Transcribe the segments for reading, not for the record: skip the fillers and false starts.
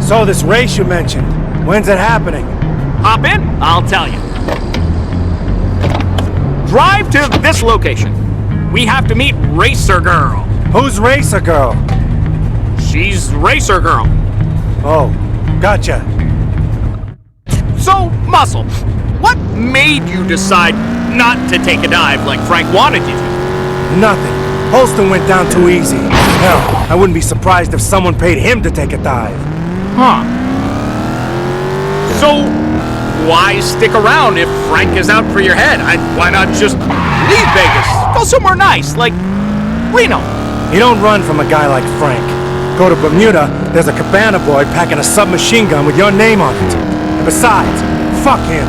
So this race you mentioned, when's it happening? Hop in, I'll tell you. Drive to this location. We have to meet Racer Girl. Who's Racer Girl? She's Racer Girl. Oh, gotcha. So, Muscle, what made you decide not to take a dive like Frank wanted you to? Nothing. Holston went down too easy. Hell, I wouldn't be surprised if someone paid him to take a dive. Huh. So, why stick around if Frank is out for your head? Why not just leave Vegas? Go somewhere nice, like Reno. You don't run from a guy like Frank. Go to Bermuda, there's a cabana boy packing a submachine gun with your name on it. And besides, fuck him.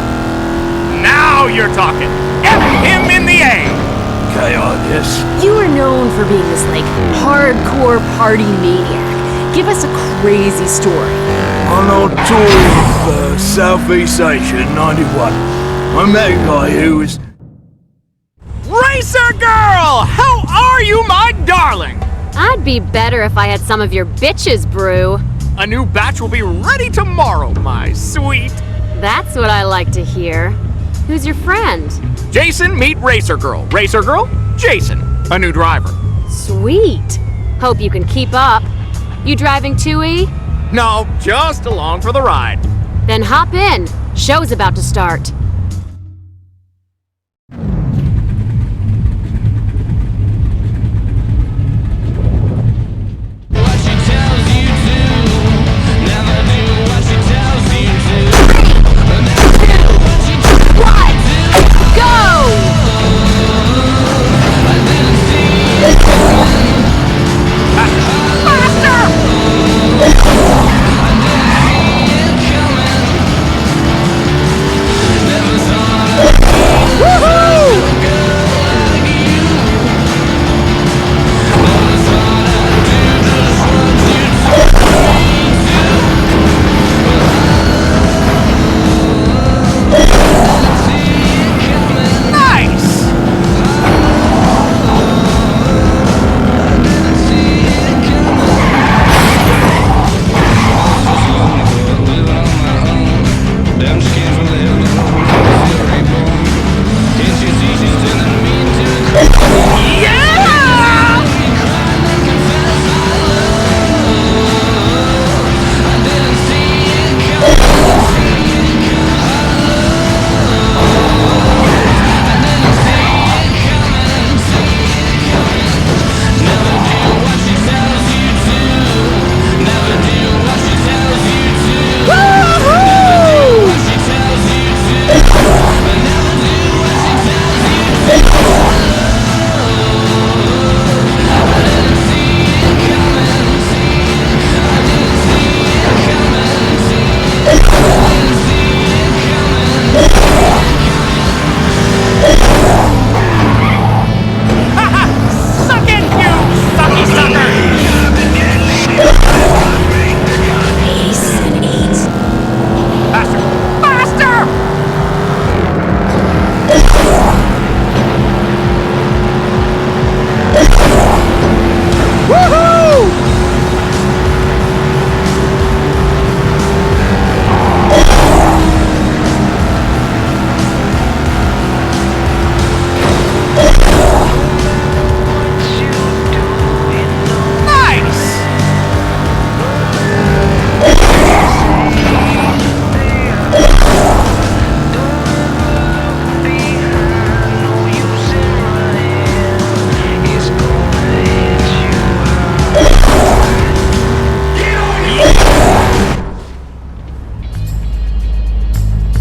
Now you're talking. F him in the A. You are known for being this, like, hardcore party maniac. Give us a crazy story. On our tour of Southeast Asia in '91, I met a guy who was... Racer Girl! How are you, my darling? I'd be better if I had some of your bitches, Brew. A new batch will be ready tomorrow, my sweet. That's what I like to hear. Who's your friend? Jason, meet Racer Girl. Racer Girl, Jason, a new driver. Sweet. Hope you can keep up. You driving too, E? No, just along for the ride. Then hop in. Show's about to start.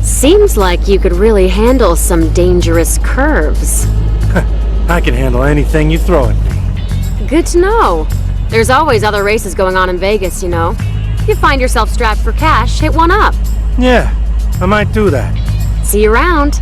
Seems like you could really handle some dangerous curves. I can handle anything you throw at me. Good to know. There's always other races going on in Vegas, you know. If you find yourself strapped for cash, hit one up. Yeah, I might do that. See you around.